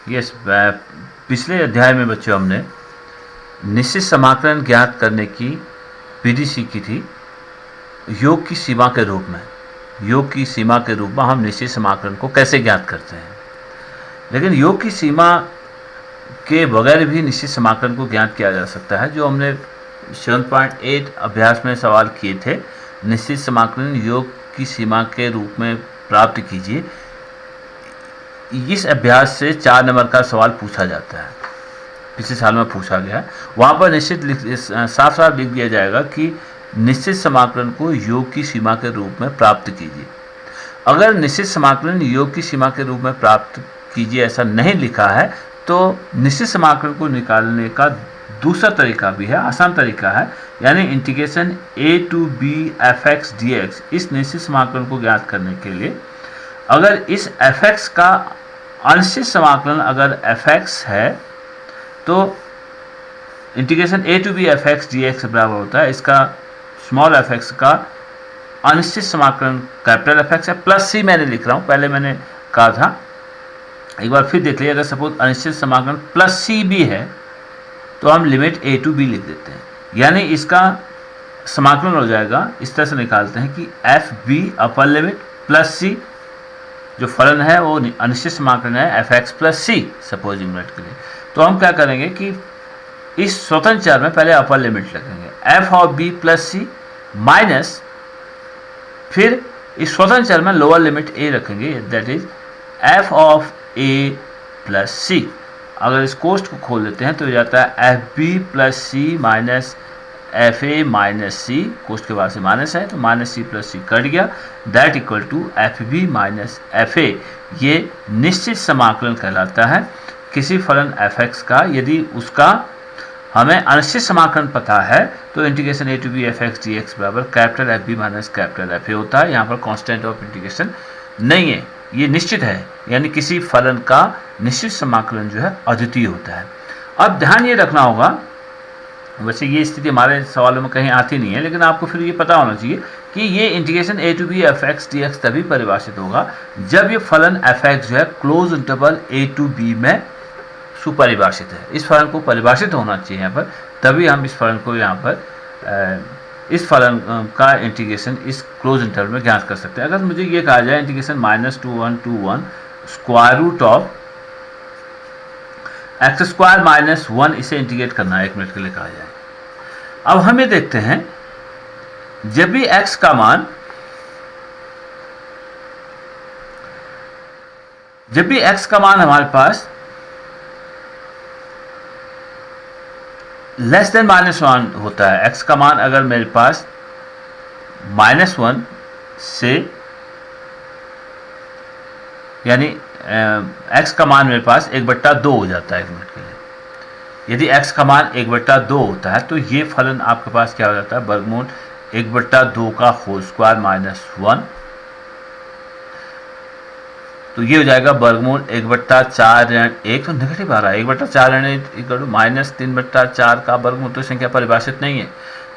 Yes, पिछले अध्याय में बच्चों हमने निश्चित समाकलन ज्ञात करने की विधि सीखी थी। योग की सीमा के रूप में, योग की सीमा के रूप में हम निश्चित समाकलन को कैसे ज्ञात करते हैं। लेकिन योग की सीमा के बगैर भी निश्चित समाकलन को ज्ञात किया जा सकता है। जो हमने 7.8 अभ्यास में सवाल किए थे, निश्चित समाकलन योग की सीमा के रूप में प्राप्त कीजिए। इस अभ्यास से 4 नंबर का सवाल पूछा जाता है, पिछले साल में पूछा गया है। वहाँ पर साफ साफ लिख दिया जाएगा कि निश्चित समाकलन को योग की सीमा के रूप में प्राप्त कीजिए। अगर निश्चित समाकलन योग की सीमा के रूप में प्राप्त कीजिए ऐसा नहीं लिखा है, तो निश्चित समाकलन को निकालने का दूसरा तरीका भी है, आसान तरीका है, यानी integration a to b fx dx। इस निश्चित समाकलन को ज्ञात करने के लिए अगर इस fx का अनिश्चित समाकलन अगर fx है तो integration a to b fx dx बराबर होता है इसका स्मॉल fx का अनिश्चित समाकलन कैपिटल fx है प्लस c मैंने लिख रहा हूँ, पहले मैंने कहा था। एक बार फिर देख लीजिए, अगर सपोज अनिश्चित समाकलन प्लस c भी है तो हम लिमिट a to b लिख देते हैं, यानी इसका समाकलन हो जाएगा। इस तरह से निकालते हैं कि f b upper limit plus c, जो फलन है वो अनिश्चित समाकलन है f x plus c supposing unit के लिए। तो हम क्या करेंगे कि इस स्वतंत्र चर में पहले अपर लिमिट रखेंगे f of b plus c minus, फिर इस स्वतंत्र चर में लोअर लिमिट ए रखेंगे, that is f of a plus c. अगर इस कोष्ठ को खोल देते हैं तो हो जाता है f b plus c minus f a minus c, कोष्ठ के बाद से माइनस है तो minus c plus c cut गया, that equal to f b minus f a. ये निश्चित समाकलन कहलाता है किसी फलन एफ एक्स का। यदि उसका हमें अनिश्चित समाकलन पता है तो integration a to b f x d x बराबर capital f b minus capital f a होता है। यहाँ पर कॉन्स्टेंट ऑफ इंटीग्रेशन नहीं है, ये निश्चित है, यानी किसी फलन का निश्चित समाकलन जो है अद्वितीय होता है। अब ध्यान ये रखना होगा, वैसे ये स्थिति हमारे सवालों में कहीं आती नहीं है, लेकिन आपको फिर ये पता होना चाहिए कि ये integration a to b f x d x तभी परिभाषित होगा जब ये फलन एफ एक्स जो है close interval a to b में सुपरिभाषित है। इस फलन को परिभाषित होना चाहिए यहाँ पर, तभी हम इस फलन को यहाँ पर इस फलन का इंटीग्रेशन इस क्लोज इंटरवल में ज्ञात कर सकते हैं। अगर मुझे ये कहा जाए integration -2 to 1 square root of x square minus 1, इसे इंटीग्रेट करना है 1 मिनट के लिए कहा जाए। अब हमें देखते हैं जब भी x का मान हमारे पास लेस देन -1 होता है, x का मान अगर मेरे पास -1 से, यानी x का मान मेरे पास 1/2 हो जाता है 1 मिनट के लिए। यदि x का मान 1/2 होता है तो ये फलन आपके पास क्या हो जाता है, वर्गमूल 1/2 का होल स्क्वायर -1, तो ये हो जाएगा वर्गमूल 1/4 ऋण 1, तो नेगेटिव आ रहा है 1/4 ऋण 1 माइनस 3/4 का वर्गमूल, तो संख्या परिभाषित नहीं है।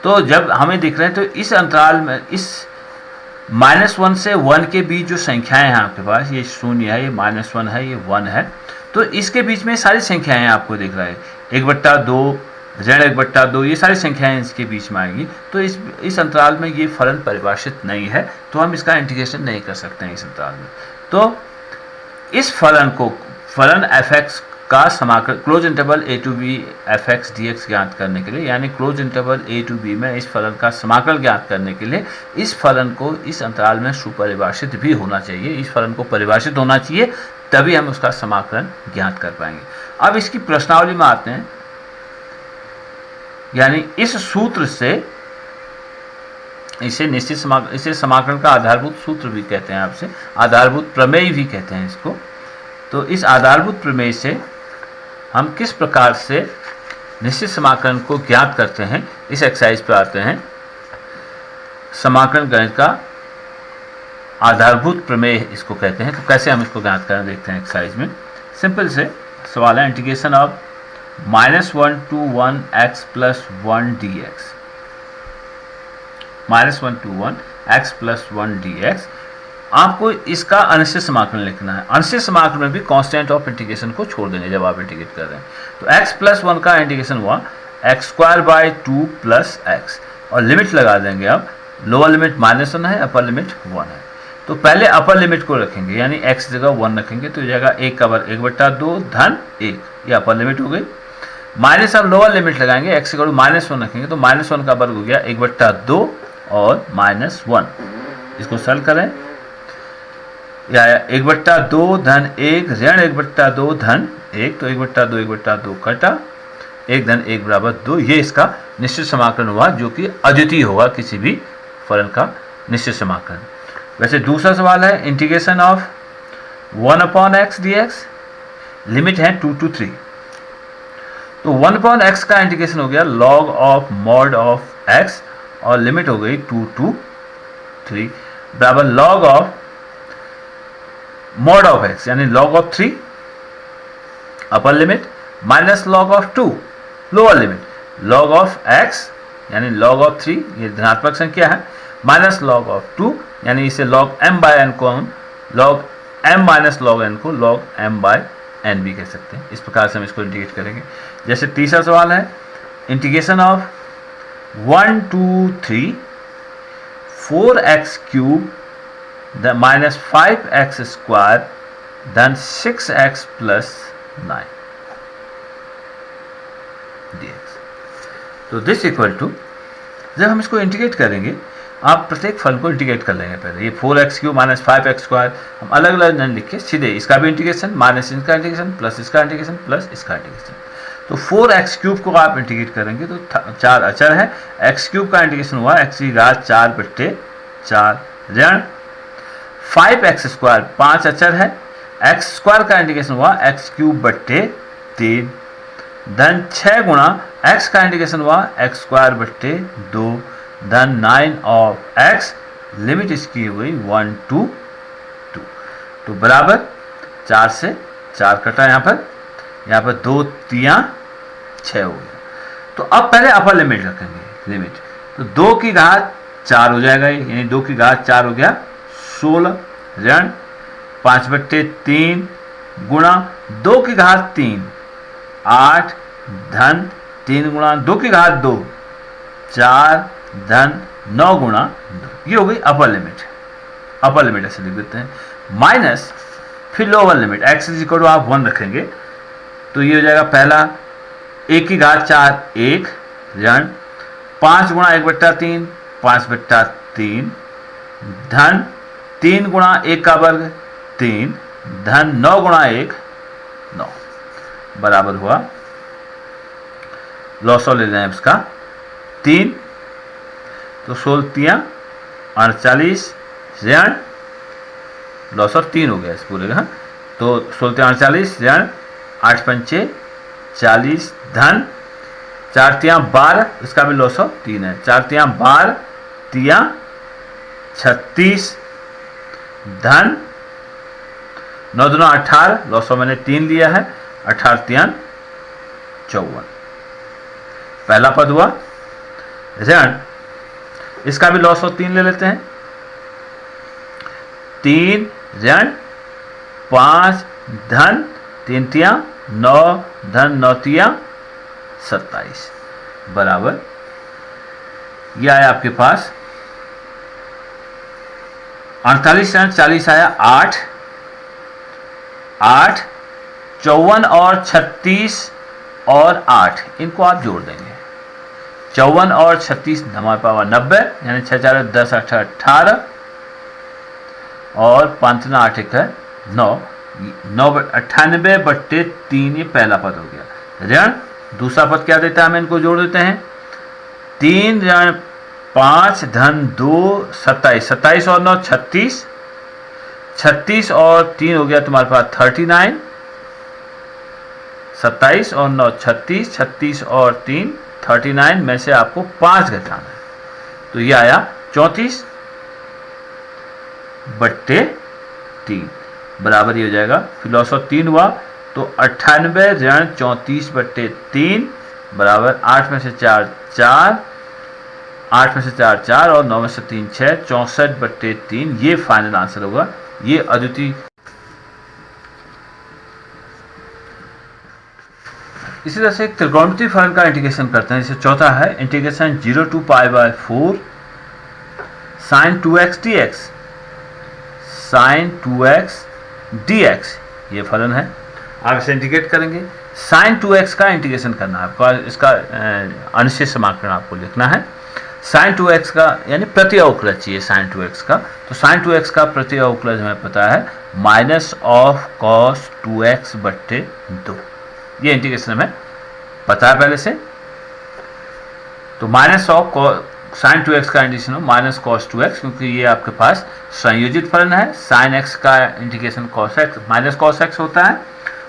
तो जब हमें दिख रहे हैं तो इस अंतराल में इस -1 से 1 के बीच जो संख्याएं हैं आपके पास, ये 0 है, ये -1 है, ये 1 है, तो इसके बीच में सारी संख्याएं आपको दिख रहा है 1/2 ऋण 1/2, ये सारी संख्याएं इसके बीच में आएंगी। तो इस अंतराल में ये फलन परिभाषित नहीं है, तो हम इसका इंटीग्रेशन नहीं कर सकते हैं इस अंतराल में। तो इस फलन को, फलन एफ एक्स का समाकलन close interval a to b f x d x ज्ञात करने के लिए, यानी close interval a to b में इस फलन का समाकलन ज्ञात करने के लिए इस फलन को इस अंतराल में सुपरिभाषित भी होना चाहिए, इस फलन को परिभाषित होना चाहिए, तभी हम उसका समाकलन ज्ञात कर पाएंगे। अब इसकी प्रश्नावली में आते हैं, यानी इस सूत्र से इसे समाकलन का आधारभूत सूत्र भी कहते हैं, आपसे आधारभूत प्रमेय भी कहते हैं इसको। तो इस आधारभूत प्रमेय से हम किस प्रकार से निश्चित समाकलन को ज्ञात करते हैं, इस एक्सरसाइज पर आते हैं। समाकलन गणित का आधारभूत प्रमेय इसको कहते हैं। तो कैसे हम इसको ज्ञात करें देखते हैं एक्सरसाइज में। सिंपल से सवाल है, integration of -1 to 1 x plus 1 dx, -1 to 1 x plus 1 dx। आपको इसका अनिश्चित समाकलन लिखना है। अनिश्चित समाकलन में भी कांस्टेंट ऑफ इंटीग्रेशन को छोड़ देंगे जब आप इंटीग्रेट कर रहे हैं। तो x प्लस 1 का इंटीग्रेशन हुआ x² 2 प्लस x, और लिमिट लगा देंगे। अब लोअर लिमिट -1 है, अपर लिमिट 1 है। तो पहले अपर लिमिट को रखेंगे, यानी x जगह 1 रखेंगे तो जाएगा 1/2 धन 1, ये अपर लिमिट हो गई। माइनस अब लोअर लिमिट लगाएंगे, x -1 रखेंगे तो -1 का वर्ग हो गया 1/2 और -1। इसको सरल करें, या 1/2 धन 1 ऋण 1/2 धन 1, तो 1/2 कटा, 1 धन 1 बराबर 2। ये इसका निश्चित समाकलन हुआ, जो कि अद्वितीय होगा किसी भी फलन का निश्चित समाकलन। वैसे दूसरा सवाल है integration of 1/x dx, limit है 2 to 3। तो 1/x का इंटीग्रेशन हो गया log of mod of x, और लिमिट हो गई 2 to 3 बराबर log of mod of x, यानी log of 3 upper limit minus log of 2 lower limit, log of x यानी log ऑफ 3, ये धनात्मक संख्या है, माइनस log ऑफ 2 यानी इसे log m बाय n को हम log m minus log n को log m बाय n भी कह सकते हैं। इस प्रकार से हम इसको इंटीग्रेट करेंगे। जैसे तीसरा सवाल है इंटीग्रेशन ऑफ 1 2 3 4x³ -5x² धन 6x प्लस 9 dx। तो दिस इक्वल टू, जब हम इसको इंटीग्रेट करेंगे, आप प्रत्येक फल को इंटीग्रेट कर लेंगे। पहले ये 4x³ -5x² हम अलग अलग न लिख के सीधे इसका भी इंटीग्रेशन, माइनस इसका इंटीग्रेशन, प्लस इसका इंटीग्रेशन, प्लस इसका इंटीग्रेशन। तो 4x³ को आप इंटीग्रेट करेंगे तो 4 अचर है, x³ का इंटीग्रेशन हुआ x⁴/4 ऋण 5x² 5 अचर है, x² का इंटीग्रेशन हुआ x³ 3 धन 6 गुणा x का इंटीग्रेशन हुआ x² 2 धन 9 ऑफ x, लिमिट इसकी हुई 1 to 2। तो बराबर 4 से 4 कटा, यहाँ पर 2 3 6 हो गया। तो अब पहले अपर लिमिट रखेंगे, लिमिट तो 2 की घात 4 हो जाएगा, यानी 2 की घात 4 हो गया 16 ऋण 5/3 गुणा 2 की घात 3 8 धन 3 गुणा 2 की घात 2 4 धन 9 गुणा 2। ये हो गई अपर लिमिट। अपर लिमिट ऐसे लिख देते हैं, माइनस फिर lower limit x equal to आप 1 रखेंगे तो ये हो जाएगा पहला 1 की घात 4 1 ऋण 5 गुणा 1/3 5/3 धन 3 गुणा 1 का वर्ग 3 धन 9 गुणा 1 9 बराबर हुआ, लॉसो ले लें इसका 3, तो 16 3 48 ऋण लॉसो 3 हो गया इस पूरे का। तो 16 48 ऋण 8 पंचे 40 धन 4 3 12, इसका भी लॉसो 3 है, 4 3 12 3 36 धन 9 2 18, लॉसो मैंने 3 लिया है, 18 3 54। पहला पद हुआ ऋण, इसका भी लॉस 3 ले लेते हैं, 3 ऋण 5 धन 3 3 9 धन 9 3 27 बराबर, यह आया आपके पास 48 ऋण 40 आया 8 8 54 और 36 और 8 इनको आप जोड़ देंगे, 54 और 36 हमारे पास 90, यानी 6 4 10 8 18 और 5 8 1 है 9 98/3, ये पहला पद हो गया ऋण। दूसरा पद क्या देता है, हमें इनको जोड़ देते हैं, 3 ऋण 5 धन 2 27 27 और 9 36 36 और 3 हो गया तुम्हारे पास 39, 27 और 9 36 36 और 3 39 में से आपको 5 घटाना है, तो ये आया 34/3 बराबर ये हो जाएगा, फिर लॉस 3 हुआ तो 98 ऋण 34/3 बराबर 8 में से 4 4 8 में से 4 4 और 9 में से 3 6, 64/3 ये फाइनल आंसर होगा। ये अद्वितीय। इसी तरह से एक त्रिकोणमितीय फलन का इंटीग्रेशन करते हैं। जैसे चौथा है integration 0 to π/4 sin 2x dx, sin 2x dx ये फलन है। आप इसे इंटीग्रेट करेंगे। sin 2x का इंटीग्रेशन करना है आपको, इसका अनिश्चित समाकलन आपको लिखना है। sin 2x का यानी प्रति अवकलज चाहिए sin 2x का, तो sin 2x का प्रति अवकलज हमें पता है -cos 2x/2। ये इंटीग्रेशन हमें पता है पहले से। तो sin 2x का इंटीग्रेशन हो -cos 2x, क्योंकि ये आपके पास संयोजित फलन है। sin x का इंटीग्रेशन cos x होता है,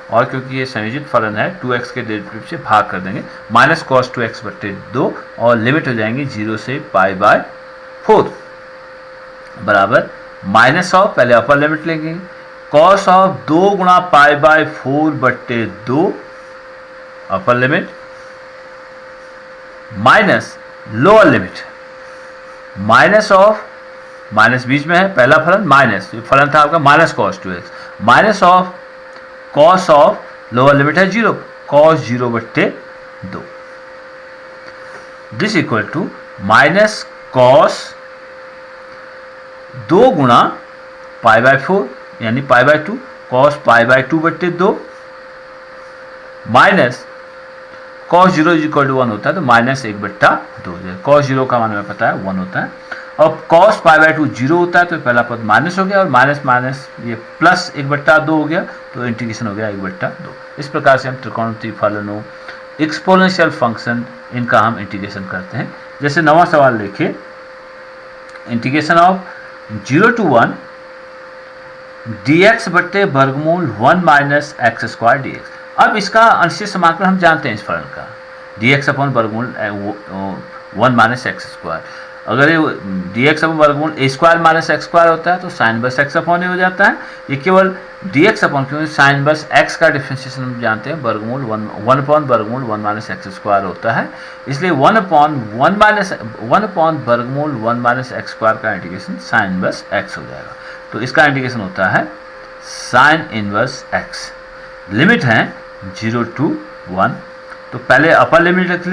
और क्योंकि ये संयोजित फलन है 2x के डेरिवेटिव से भाग कर देंगे -cos 2x/2, और लिमिट हो जाएंगी 0 से π/4 बराबर माइनस ऑफ, पहले अपर लिमिट लेंगे, cos ऑफ 2 गुणा π/4/2 upper limit, minus lower limit minus of, minus बीच में है पहला फलन, माइनस फलन था आपका -cos 2x, minus of cos of lower limit है 0, cos 0/2 this equal to minus cos 2 गुणा π/4 यानी π/2 cos π/2/2 माइनस cos 0 = 1 होता है, तो -1/2। cos 0 का मान हमें पता है 1 होता है, और cos π/2 0 होता है, तो पहला पद माइनस हो गया, और माइनस माइनस ये प्लस 1/2 हो गया, तो इंटीग्रेशन हो गया 1/2। इस प्रकार से हम त्रिकोणमितीय फलनों, एक्सपोनेंशियल फंक्शन, इनका हम इंटीग्रेशन करते हैं। जैसे 9वां सवाल देखिए, integration of 0 to 1 dx/वर्गमूल 1 - x² dx। अब इसका अनिश्चित समाकलन हम जानते हैं इस फलन का, dx/वर्गमूल 1 - x²। अगर ये dx/वर्गमूल a² - x² होता है, तो sin 1x/a हो जाता है। ये केवल dx/ क्योंकि sin 1x का डिफरेंशिएशन हम जानते हैं, वर्गमूल 1/वर्गमूल 1 - x² होता है, इसलिए 1/वर्गमूल 1 - x² का इंटीग्रेशन sin 1x हो जाएगा। तो इसका इंटीग्रेशन होता है sin 1x। लिमिट है 0 to 1, तो पहले अपर लिमिट रख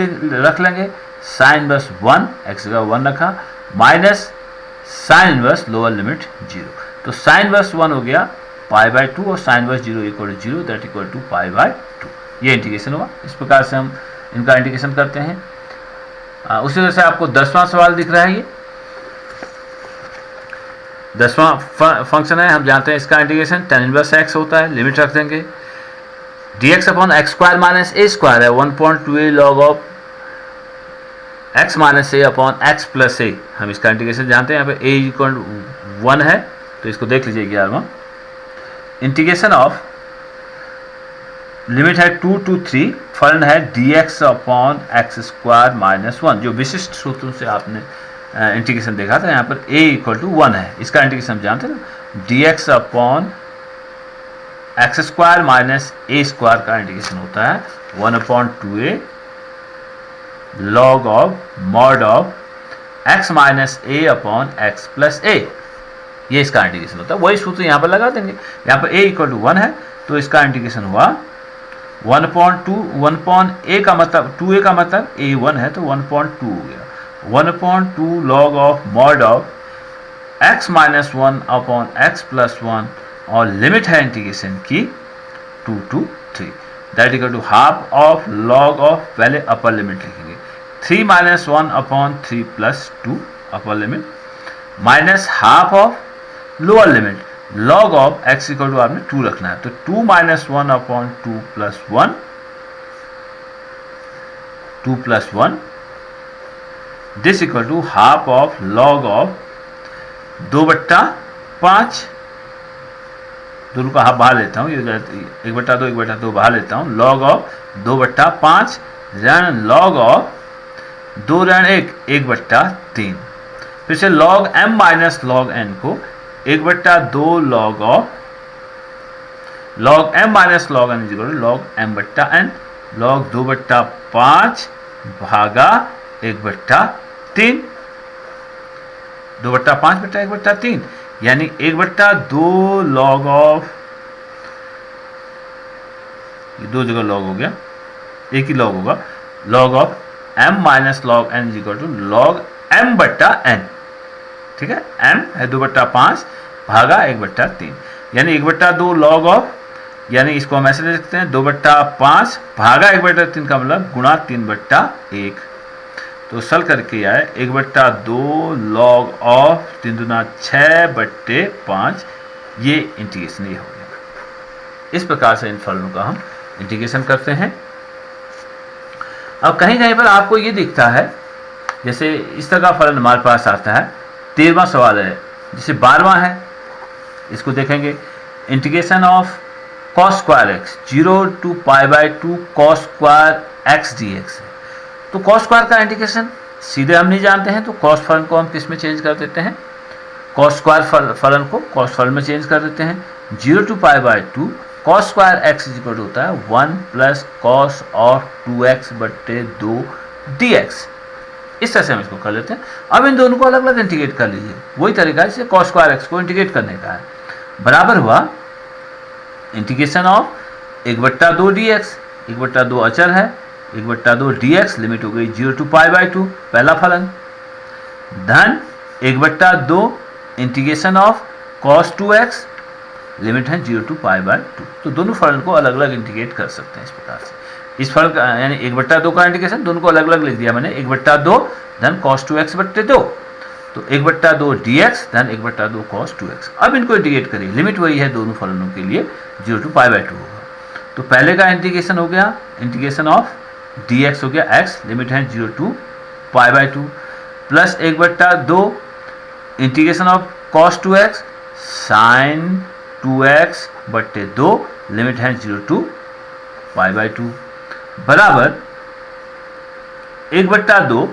लेंगे, sin 1 x का 1 रखा, माइनस sin 1 लोअर लिमिट 0, तो sin 1 हो गया π/2 और sin 0 = 0, दैट इक्वल टू π/2। ये इंटीग्रेशन हुआ। इस प्रकार से हम इनका इंटीग्रेशन करते हैं। उसी तरह से आपको 10वां सवाल दिख रहा है। ये 10वां फंक्शन है, हम जानते हैं इसका इंटीग्रेशन tan 1x होता है। लिमिट रख देंगे, dx/x² - a² है 1.2a log of x - a x + a। हम इसका इंटीग्रेशन जानते हैं, यहाँ पे a = 1 है, तो इसको देख लीजिए 11वां। इंटीग्रेशन ऑफ लिमिट है 2 to 3, फलन है dx/x² - 1, जो विशिष्ट सूत्रों से आपने इंटीग्रेशन देखा था। यहाँ पर a = 1 है, इसका इंटीग्रेशन हम जानते हैं ना, dx/x² - a² का इंटीग्रेशन होता है 1/2a log of mod of x - a x + a। ये इसका इंटीग्रेशन होता है। वही सूत्र यहाँ पर लगा देंगे। यहाँ पर a = 1 है, तो इसका इंटीग्रेशन हुआ 1/a का मतलब 2a का मतलब a 1 है, तो 1.2 हो गया, 1/2 log of mod of x - 1 x + 1, और लिमिट है इंटीग्रेशन की 2 to 3, that equal to half of log of, पहले अपर लिमिट लिखेंगे 3 - 1/3 + 2 upper limit, minus half of lower limit log of x = आपने 2 रखना है, तो 2 - 1/2 + 1 2 + 1 this equal to half of log of 2/5, दोनों का हाफ बाहर लेता हूँ, ये 1/2 1/2 बाहर लेता हूँ, log ऑफ 2/5 ऋण log ऑफ 2 ऋण 1 1/3, फिर से log m - log n को 1/2 log of log m - log n = log m/n log 2/5 भागा 1/3, 2/5 बटा 1/3, यानी 1/2 लॉग ऑफ, ये दो जगह लॉग हो गया, एक ही लॉग होगा, log of m minus log n is equal to log m बट्टा n। ठीक है, m है 2/5 भागा 1/3, यानी 1/2 लॉग ऑफ, यानी इसको हम ऐसे ले सकते हैं 2/5 भागा 1/3 का मतलब गुणा 3/1। तो सल करके आए 1/2 लॉग ऑफ 3 दूना 6/5, ये इंटीग्रेशन ये हो गया। इस प्रकार से इन फलनों का हम इंटीग्रेशन करते हैं। अब कहीं कहीं पर आपको ये दिखता है, जैसे इस तरह का फलन हमारे पास आता है, 13वां सवाल है, जैसे 12वां है, इसको देखेंगे, integration of cos square x 0 to π/2 cos square x dx है। तो cos स्क्वायर का इंटीग्रेशन सीधे हम नहीं जानते हैं, तो cos फलन को हम किस में चेंज कर देते हैं, cos स्क्वायर फलन को cos फलन में चेंज कर देते हैं। 0 to π/2 cos square x is equal होता है 1 प्लस cos ऑफ 2x बट्टे 2 dx। इस तरह से हम इसको कर लेते हैं। अब इन दोनों को अलग अलग इंटीग्रेट कर लीजिए, वही तरीका है जिससे cos स्क्वायर x को इंटीग्रेट करने का है। बराबर हुआ इंटीग्रेशन ऑफ 1/2 dx, 1/2 अचर है, 1/2 dx लिमिट हो गई 0 to π/2 पहला फलन, धन 1/2 integration of cos 2x limit है 0 to π/2। तो दोनों फलन को अलग अलग इंटीग्रेट कर सकते हैं इस प्रकार से। इस फलन का यानी 1/2 का इंटीग्रेशन दोनों को अलग अलग लिख दिया मैंने, 1/2 धन cos 2x बट्टे 2, तो 1/2 dx धन 1/2 cos 2x। अब इनको इंटीग्रेट करिए, लिमिट वही है दोनों फलनों के लिए 0 to π/2 होगा। तो पहले का इंटीग्रेशन हो गया, इंटीग्रेशन ऑफ dx हो गया x, लिमिट है 0 to π/2, plus 1/2 integration of cos 2x sin 2x बट्टे 2, लिमिट है 0 to π/2, बराबर 1/2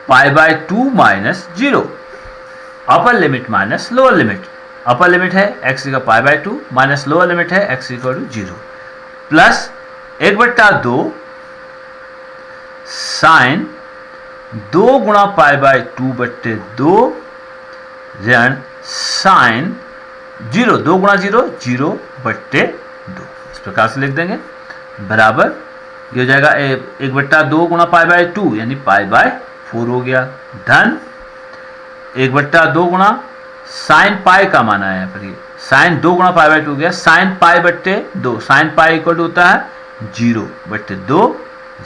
π/2 minus 0, upper limit minus lower limit. Upper limit है x का π/2 माइनस लोअर लिमिट है x equal to 0, plus 1/2 sine 2 गुणा π/2 बट्टे 2 ऋण साइन 0, 2 गुणा 0 0 बट्टे 2, इस प्रकार से लिख देंगे। बराबर ये हो जाएगा 1/2 गुणा π/2 यानी π/4 हो गया, धन 1/2 गुणा साइन पाई का माना है यहाँ पर, ये साइन 2 गुणा π/2 हो गया, साइन पाई बट्टे 2, साइन पाई इक्वल टू होता है 0 बट्टे 2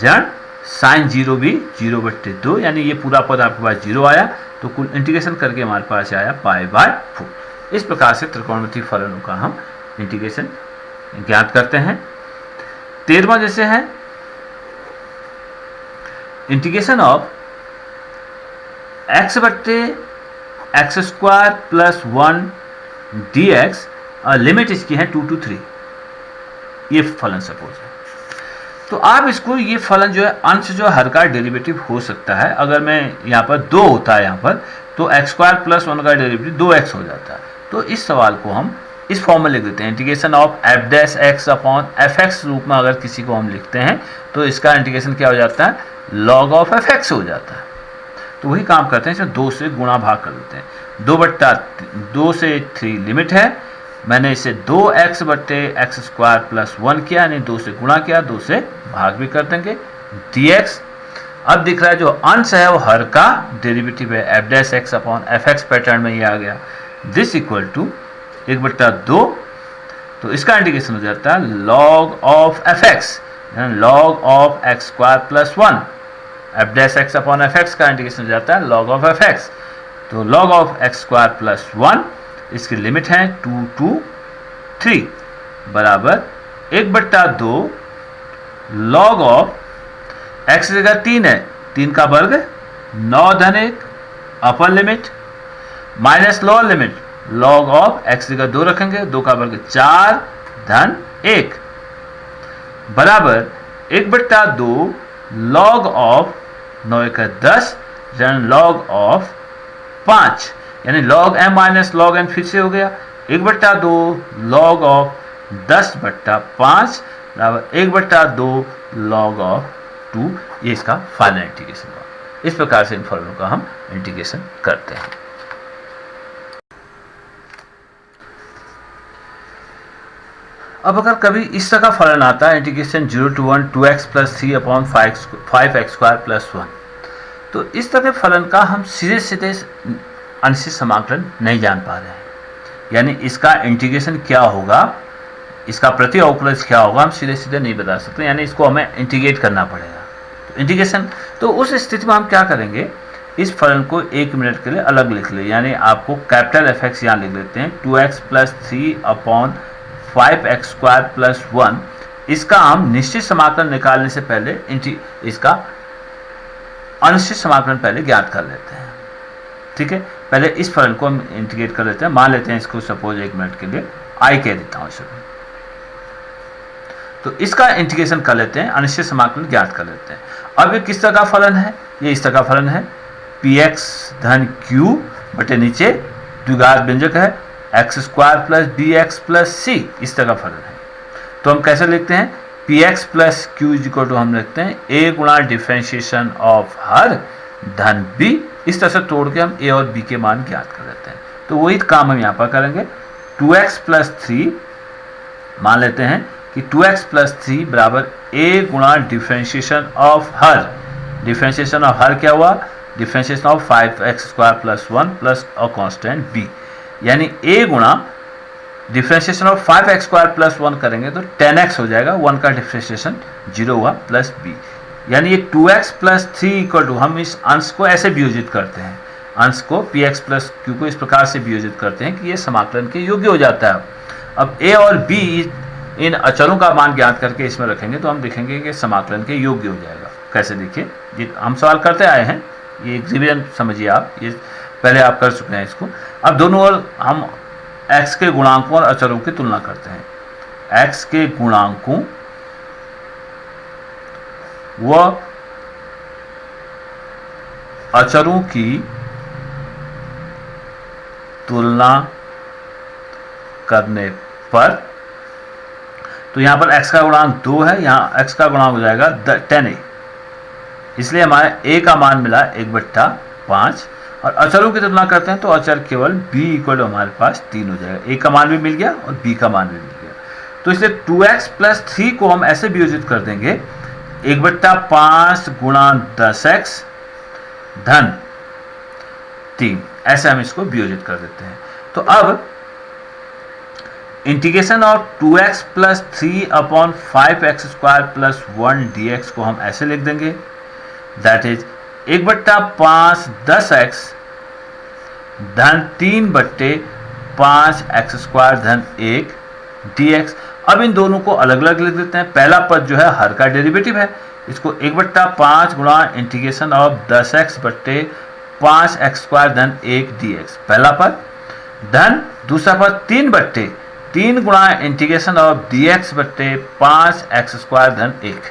जन साइन 0 भी 0 बट्टे 2, यानी ये पूरा पद आपके पास 0 आया। तो कुल इंटीग्रेशन करके हमारे पास आया π/4। इस प्रकार से त्रिकोणमितीय फलनों का हम इंटीग्रेशन ज्ञात करते हैं। 13वां जैसे है इंटीग्रेशन ऑफ x बट्टे x square plus 1 dx, limit इसकी है 2 to 3, ये फलन सपोज है। तो आप इसको, ये फलन जो है अंश जो हर का डेरिवेटिव हो सकता है। अगर मैं यहाँ पर 2 होता है यहाँ पर, तो एक्स स्क्वायर प्लस 1 का डेरिवेटिव 2x हो जाता है। तो इस सवाल को हम इस फॉर्म में लिख देते हैं, integration of F dash x upon F x रूप में अगर किसी को हम लिखते हैं तो इसका इंटीग्रेशन क्या हो जाता है, लॉग ऑफ एफ एक्स हो जाता है। तो वही काम करते हैं, इसे 2 से गुणा भाग कर देते हैं। 2/2 से 3 लिमिट है, मैंने इसे 2x बट्टे एक्स स्क्वायर प्लस 1 किया, यानी 2 से गुणा किया, 2 से भाग भी कर देंगे dx। अब दिख रहा है जो अंश है वो हर का डेरिवेटिव है, F dash x upon F x pattern में ये आ गया, दिस इक्वल टू 1/2, तो इसका इंटीग्रेशन हो जाता है log of F x, log of x square plus 1, F dash x upon F x का इंटीग्रेशन हो जाता है लॉग ऑफ एफ एक्स। तो log of x square plus 1, इसकी लिमिट है 2 to 3, बराबर 1/2 लॉग ऑफ एक्स जगह 3 है, 3 का वर्ग 9 धन 1 अपर limit minus lower limit, log of x जगह 2 रखेंगे, 2 का वर्ग 4 धन 1, बराबर 1/2 लॉग ऑफ 9 का 10 ऋण लॉग ऑफ 5, यानी log m minus log n फिर से हो गया, 1/2 लॉग ऑफ 10/5 बराबर 1/2 लॉग ऑफ 2, ये इसका फाइनल इंटीग्रेशन हुआ। इस प्रकार से इन फलनों का हम इंटीग्रेशन करते हैं। अब अगर कभी इस तरह का फलन आता है integration 0 to 1 2x plus 3 upon 5x square plus 1, तो इस तरह के फलन का हम सीधे सीधे अनिश्चित समाकलन नहीं जान पा रहे हैं, यानी इसका इंटीग्रेशन क्या होगा, इसका प्रति अवकलज क्या होगा, हम सीधे सीधे नहीं बता सकते, यानी इसको हमें इंटीग्रेट करना पड़ेगा। तो इंटीग्रेशन, तो उस स्थिति में हम क्या करेंगे, इस फलन को 1 मिनट के लिए अलग लिख ले, यानी आपको कैपिटल fx यहाँ लिख लेते हैं 2x plus 3 upon 5x square plus 1। इसका हम निश्चित समाकलन निकालने से पहले इसका अनिश्चित समाकलन पहले ज्ञात कर लेते हैं। ठीक है, पहले इस फलन को हम इंटीग्रेट कर लेते हैं, मान लेते हैं इसको सपोज 1 मिनट के लिए आई कह देता हूं इसे, तो इसका इंटीग्रेशन कर लेते हैं, अनिश्चित समाकलन ज्ञात कर लेते हैं। अब ये किस तरह का फलन है, ये इस तरह का फलन है px धन q बटे नीचे द्विघात व्यंजक है x square plus b x plus c, इस तरह का फलन है। तो हम कैसे लिखते हैं, P X plus Q is equal to हम लिखते हैं ए गुणा डिफरेंशिएशन ऑफ हर धन बी, इस तरह से तोड़ के हम ए और बी के मान ज्ञात कर लेते हैं। तो वही काम हम यहाँ पर करेंगे, 2x प्लस 3 मान लेते हैं कि 2x प्लस 3 बराबर ए गुणा differentiation of her, differentiation of her क्या हुआ, differentiation of 5x square plus 1 plus a constant b, यानी a गुणा differentiation of 5x square plus 1 करेंगे तो 10x हो जाएगा, 1 का डिफरेंशिएशन 0 हुआ प्लस b, यानी ये 2x प्लस 3 इक्वल टू, हम इस अंश को ऐसे वियोजित करते हैं, अंश को px प्लस q को इस प्रकार से वियोजित करते हैं कि ये समाकलन के योग्य हो जाता है। अब a और b इन अचरों का मान ज्ञात करके इसमें रखेंगे तो हम देखेंगे कि समाकलन के योग्य हो जाएगा। कैसे, देखिए ये हम सवाल करते आए हैं, ये एक रिवीजन समझिए आप, ये पहले आप कर चुके हैं इसको। अब दोनों ओर हम x के गुणांकों और अचरों की तुलना करते हैं, x के गुणांकों व अचरों की तुलना करने पर, तो यहां पर x का गुणांक 2 है, यहां x का गुणांक हो जाएगा 10a, इसलिए हमारे a का मान मिला 1/5, और अचरों की तुलना करते हैं तो अचर केवल b इक्वल हमारे पास 3 हो जाएगा, a का मान भी मिल गया और b का मान भी मिल गया। तो इसलिए 2x प्लस 3 को हम ऐसे वियोजित कर देंगे 1/5 गुणा 10x धन 3, ऐसे हम इसको वियोजित कर देते हैं। तो अब integration of 2x plus 3 upon 5x square plus 1 dx को हम ऐसे लिख देंगे, दैट इज 1/5 10x धन 3/5 x स्क्वायर धन 1 dx। अब इन दोनों को अलग अलग लिख देते हैं, पहला पद जो है हर का डेरिवेटिव है, इसको 1/5 गुणा इंटीग्रेशन ऑफ 10x बट्टे 5x स्क्वायर धन 1 dx पहला पद, धन दूसरा पद 3 गुणा इंटीग्रेशन ऑफ dx बट्टे 5x स्क्वायर धन 1।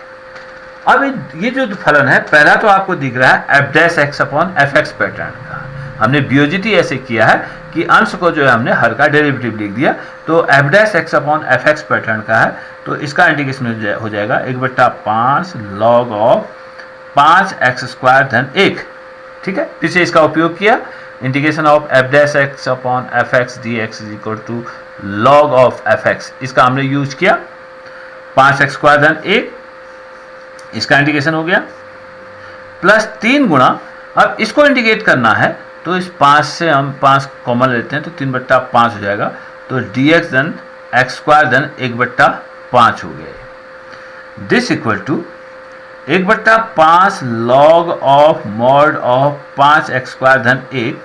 अब ये जो फलन है, पहला तो आपको दिख रहा है f dash x upon fx pattern का, हमने वियोजित ही ऐसे किया है कि अंश को जो है हमने हर का डेरिवेटिव लिख दिया, तो f dash x upon fx pattern का है, तो इसका इंटीग्रेशन हो जाएगा 1/5 log ऑफ 5x स्क्वायर धन 1। ठीक है, पीछे इसका उपयोग किया, integration of f dash x upon fx dx is equal to log of fx, इसका हमने यूज किया 5x स्क्वायर धन 1, इसका इंटीग्रेशन हो गया, प्लस 3 गुणा, अब इसको इंटीग्रेट करना है तो इस 5 से हम 5 कॉमन लेते हैं तो 3/5 हो जाएगा, तो dx धन x स्क्वायर धन 1/5 हो गया। This equal to 1/5 log of mod of 5x square धन 1।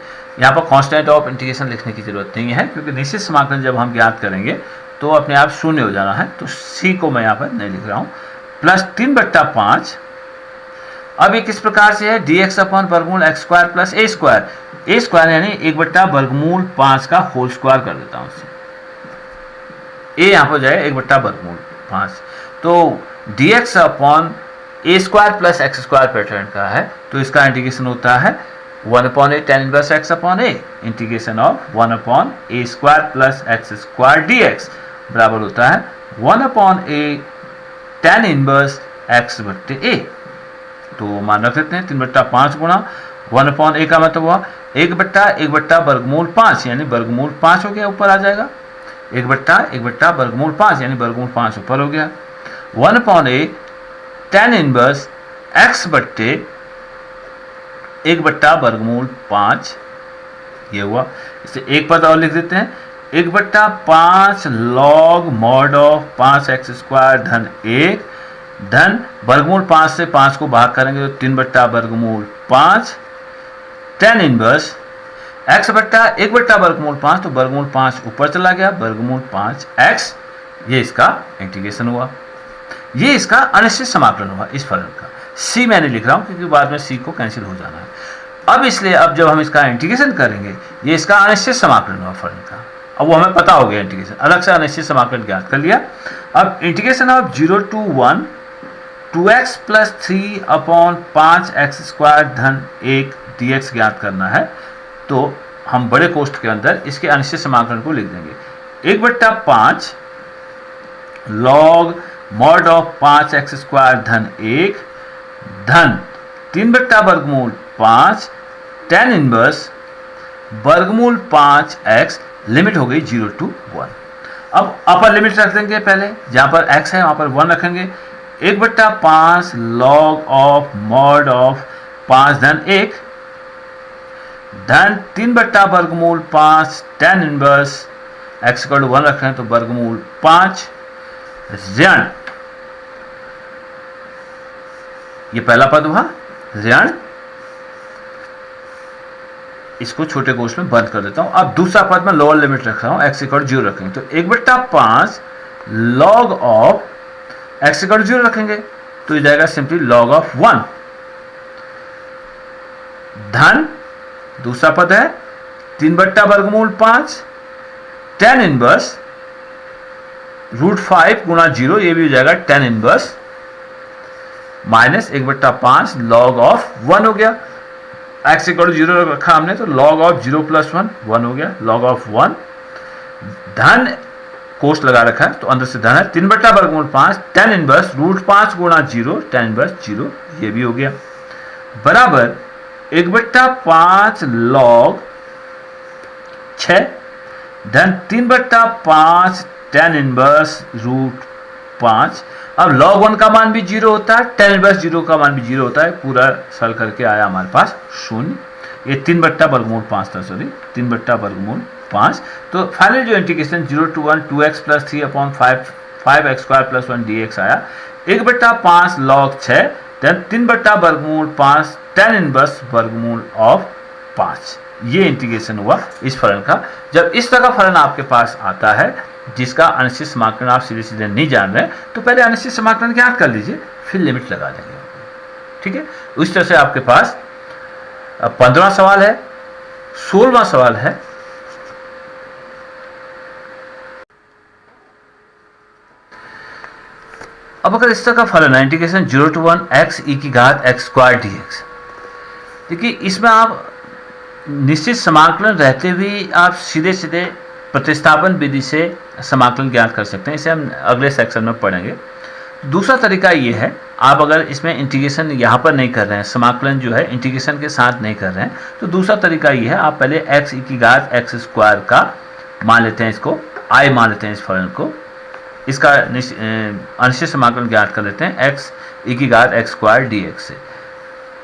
यहाँ पर कांस्टेंट ऑफ इंटीग्रेशन लिखने की जरूरत नहीं है क्योंकि निश्चित समाकलन जब हम ज्ञात करेंगे तो अपने आप शून्य हो जाना है, तो c को मैं यहाँ पर नहीं लिख रहा हूँ, प्लस 3/5। अब ये किस प्रकार से है, dx अपॉन वर्गमूल x square plus a square यानी 1/5 का होल स्क्वायर कर देता हूँ a यहाँ पर जाए 1/5, तो dx upon a square plus x square pattern का है, तो इसका इंटीग्रेशन होता है 1/a tan inverse x upon a, integration of 1/a square plus x square dx बराबर होता है 1/a tan इनवर्स x बट्टे a। तो मान रख देते हैं 3/5 गुणा 1/a का मतलब हुआ 1/1 वर्गमूल 5 यानी वर्गमूल 5 हो गया, ऊपर आ जाएगा 1/1 वर्गमूल 5 यानी वर्गमूल 5 ऊपर हो गया। 1/a tan इनवर्स x बट्टे 1 वर्गमूल 5 ये हुआ। इसे एक पद और लिख देते हैं 1/5 log mod ऑफ 5x² धन 1 धन वर्गमूल 5 से 5 को भाग करेंगे तो 3 वर्गमूल 5 tan इनवर्स x बट्टा 1 वर्गमूल 5 तो वर्गमूल 5 ऊपर चला गया वर्गमूल 5x, ये इसका इंटीग्रेशन हुआ। ये इसका अनिश्चित समाकलन हुआ इस फलन का। c मैंने लिख रहा हूं क्योंकि बाद में c को कैंसिल हो जाना है। अब इसलिए अब जब हम इसका इंटीग्रेशन करेंगे ये इसका अनिश्चित समाकलन हुआ फलन का। अब वो हमें पता हो गया इंटीग्रेशन, अलग से अनिश्चित समाकलन ज्ञात कर लिया। अब integration of 0 to 1 2x + 3/5x² धन 1 dx ज्ञात करना है। तो हम बड़े कोष्ठ के अंदर इसके अनिश्चित समाकलन को लिख देंगे 1/5 log mod ऑफ 5x² धन 1 धन 3 वर्गमूल 5 tan इनवर्स वर्गमूल 5x, लिमिट हो गई 0 to 1। अब अपर लिमिट रख देंगे, पहले जहां पर x है वहां पर 1 रखेंगे 1/5 log ऑफ mod ऑफ 5 धन 1 धन 3 वर्गमूल 5 tan इनवर्स x = 1 रख रहे हैं तो वर्गमूल 5 ऋण, ये पहला पद हुआ ऋण, इसको छोटे कोष्ठ में बंद कर देता हूं। अब दूसरा पद में लोअर लिमिट रख रहा हूं x = 0 रखेंगे तो 1/5 log ऑफ x = 0 रखेंगे तो ये जाएगा सिंपली log ऑफ 1 धन दूसरा पद है 3 वर्गमूल 5 tan इनवर्स √5 गुणा 0, ये भी हो जाएगा tan inverse minus 1/5 log of 1 हो गया। x = 0 रखा हमने तो log ऑफ 0 + 1 हो गया log ऑफ 1 धन कोष्ठ लगा रखा है तो अंदर से धन है 3 वर्गमूल 5 tan इनवर्स √5 गुणा 0 tan इनवर्स 0, ये भी हो गया बराबर 1/5 log 6 धन 3/5 tan इनवर्स √5। अब log 1 का मान भी 0 होता है, tan इनवर्स 0 का मान भी 0 होता है, पूरा सरल करके आया हमारे पास 0। ये 3 वर्गमूल 5 था, सॉरी 3 वर्गमूल 5। तो फाइनल जो integration 0 to 1 2x + 3/5 5x² + 1 dx आया 1/5 log 6 धन 3 वर्गमूल 5 tan इनवर्स वर्गमूल ऑफ 5, ये इंटीग्रेशन हुआ इस फलन का। जब इस तरह का फलन आपके पास आता है जिसका अनिश्चित समाकलन आप सीधे सीधे नहीं जान रहे तो पहले अनिश्चित समाकलन ज्ञात कर लीजिए फिर लिमिट लगा देंगे, ठीक है। उस तरह से आपके पास 15वां सवाल है, 16वां सवाल है। अब अगर इस तरह का फलन है integration 0 to 1 x e⁻x² dx, देखिए इसमें आप निश्चित समाकलन रहते हुए आप सीधे सीधे प्रतिस्थापन विधि से समाकलन ज्ञात कर सकते हैं, इसे हम अगले सेक्शन में पढ़ेंगे। दूसरा तरीका ये है, आप अगर इसमें इंटीग्रेशन यहाँ पर नहीं कर रहे हैं, समाकलन जो है इंटीग्रेशन के साथ नहीं कर रहे हैं, तो दूसरा तरीका ये है आप पहले x e⁻x² का मान लेते हैं, इसको i मान लेते हैं इस फलन को, इसका अनिश्चित समाकलन ज्ञात कर लेते हैं x e⁻x² dx से।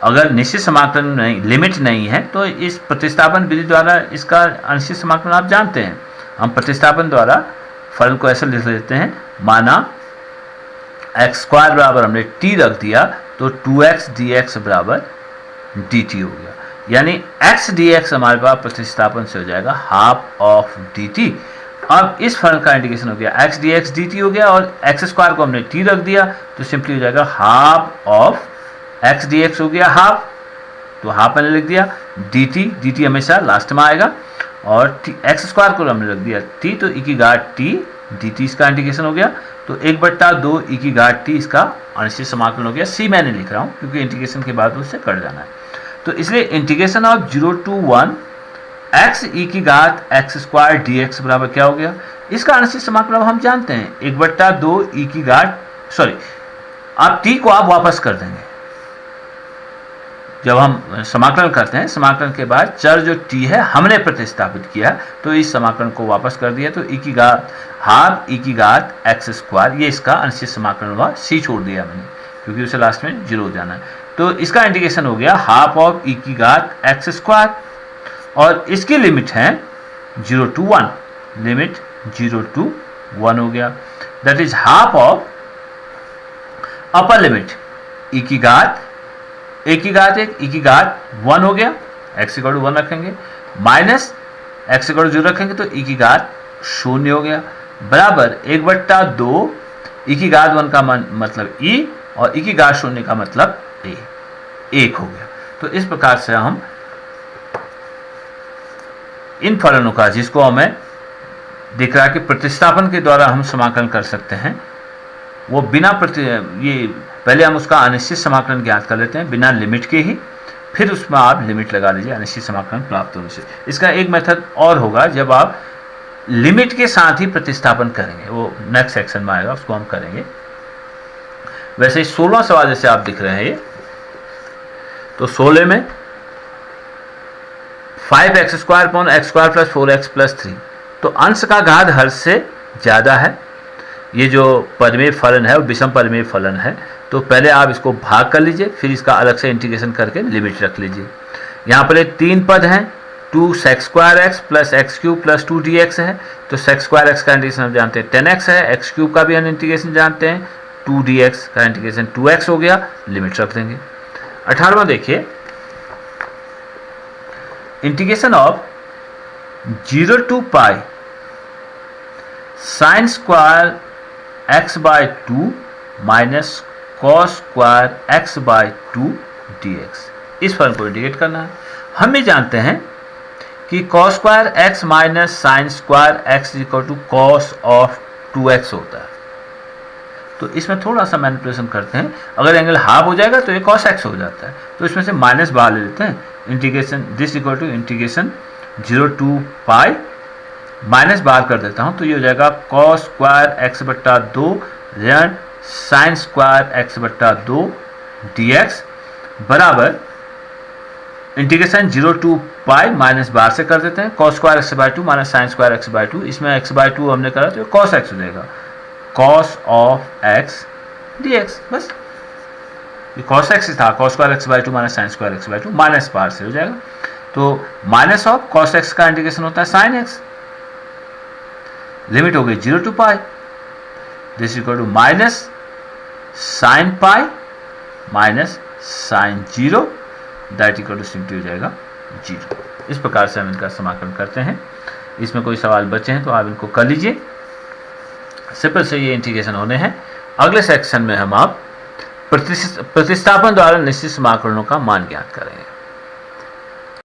अगर निश्चित समाकलन नहीं, लिमिट नहीं है तो इस प्रतिस्थापन विधि द्वारा इसका अनिश्चित समाकलन आप जानते हैं। हम प्रतिस्थापन द्वारा फलन को ऐसे लिख लेते हैं, माना x² बराबर हमने t रख दिया तो 2x dx बराबर dt हो गया, यानी x dx हमारे पास प्रतिस्थापन से हो जाएगा हाफ ऑफ dt। अब इस फलन का इंटीग्रेशन हो गया x dx dt हो गया और x² को हमने t रख दिया तो सिंपली हो जाएगा हाफ ऑफ x dx हो गया हाफ, तो हाफ मैंने लिख दिया, dt हमेशा लास्ट में आएगा और x² को हमने रख दिया t तो e⁻t dt इसका इंटीग्रेशन हो गया, तो 1/2 e⁻t इसका अनिश्चित समाकलन हो गया। c मैंने लिख रहा हूँ क्योंकि इंटीग्रेशन के बाद उससे कट जाना है, तो इसलिए integration of 0 to 1 x e⁻x² dx बराबर क्या हो गया, इसका अनिश्चित समाकलन हम जानते हैं 1/2 आप t को आप वापस कर देंगे, जब हम समाकलन करते हैं, समाकलन के बाद चर जो t है हमने प्रतिस्थापित किया, तो इस समाकलन को वापस कर दिया, तो e की घात हाफ e की घात x स्क्वायर, ये इसका अनिश्चित समाकलन हुआ, c छोड़ दिया मैंने क्योंकि उसे लास्ट में 0 हो जाना है। तो इसका इंटीग्रेशन हो गया हाफ ऑफ e की घात x स्क्वायर, और इसकी लिमिट है 0 to 1, लिमिट 0 to 1 हो गया, that is half of upper limit e की घात एक e की घात 1 हो गया, x इक्वल टू 1 रखेंगे, माइनस x इक्वल टू 0 रखेंगे तो e की घात 0 हो गया, बराबर 1/2 e की घात 1 का मतलब e और e की घात 0 का मतलब a, 1 हो गया। तो इस प्रकार से हम इन फलनों का, जिसको हमें दिख रहा है कि प्रतिस्थापन के द्वारा हम समाकलन कर सकते हैं, वो बिना ये पहले हम उसका अनिश्चित समाकलन ज्ञात कर लेते हैं बिना लिमिट के ही, फिर उसमें आप लिमिट लगा लीजिए अनिश्चित समाकलन प्राप्त होने से। इसका एक मेथड और होगा जब आप लिमिट के साथ ही प्रतिस्थापन करेंगे, वो नेक्स्ट सेक्शन में आएगा, उसको हम करेंगे। वैसे 16वां सवाल जैसे आप दिख रहे हैं, तो 16 में 5x square upon x square plus 4x plus 3, तो अंश का घात हर से ज़्यादा है। ये जो परिमेय फलन है वो विषम परिमेय फलन है, तो पहले आप इसको भाग कर लीजिए, फिर इसका अलग से इंटीग्रेशन करके लिमिट रख लीजिए। यहाँ पर 3 पद हैं, 2 sex square x plus x cube plus 2 dx है, तो सेक्स स्क्वायर एक्स का इंटीग्रेशन हम जानते हैं 10x है, एक्स क्यूब का भी हम इंटीग्रेशन जानते हैं 2 dx का इंटीग्रेशन 2x हो गया, लिमिट रख देंगे। 18वां देखिए, integration of 0 to pi sine square x by 2 minus cos square x by 2 dx, इस फलन को इंटीग्रेट करना है। हम भी जानते हैं कि cos square x minus sine square x equal to cos of 2x होता है। तो इसमें थोड़ा सा मैनिपुलेशन करते हैं, अगर एंगल हाफ हो जाएगा तो ये कॉस x हो जाता है, तो इसमें से माइनस बाहर ले लेते हैं, integration this equal to integration 0 to pi, minus बाहर कर देता हूं, तो ये हो जाएगा कॉस स्क्वायर x/2 ऋण साइन स्क्वायर x/2 dx बराबर इंटीग्रेशन 0 to पाई, माइनस बाहर से कर देते हैं, cos square x/2 minus sine square x/2, इसमें x/2 हमने करा तो कॉस x हो जाएगा, कॉस ऑफ x dx, बस ये कॉस x था, cos square x/2 minus sine square x/2, minus बाहर से हो जाएगा, तो माइनस ऑफ कॉस x का इंटीग्रेशन होता है साइन x, लिमिट हो गई 0 to pi, this equal to minus sine pi minus sine 0, that equal to simply हो जाएगा 0। इस प्रकार से हम इनका समाकलन करते हैं। इसमें कोई सवाल बचे हैं तो आप इनको कर लीजिए, सिंपल से ये इंटीग्रेशन होने हैं। अगले सेक्शन में हम आप प्रतिस्थापन द्वारा निश्चित समाकलनों का मान ज्ञात करेंगे।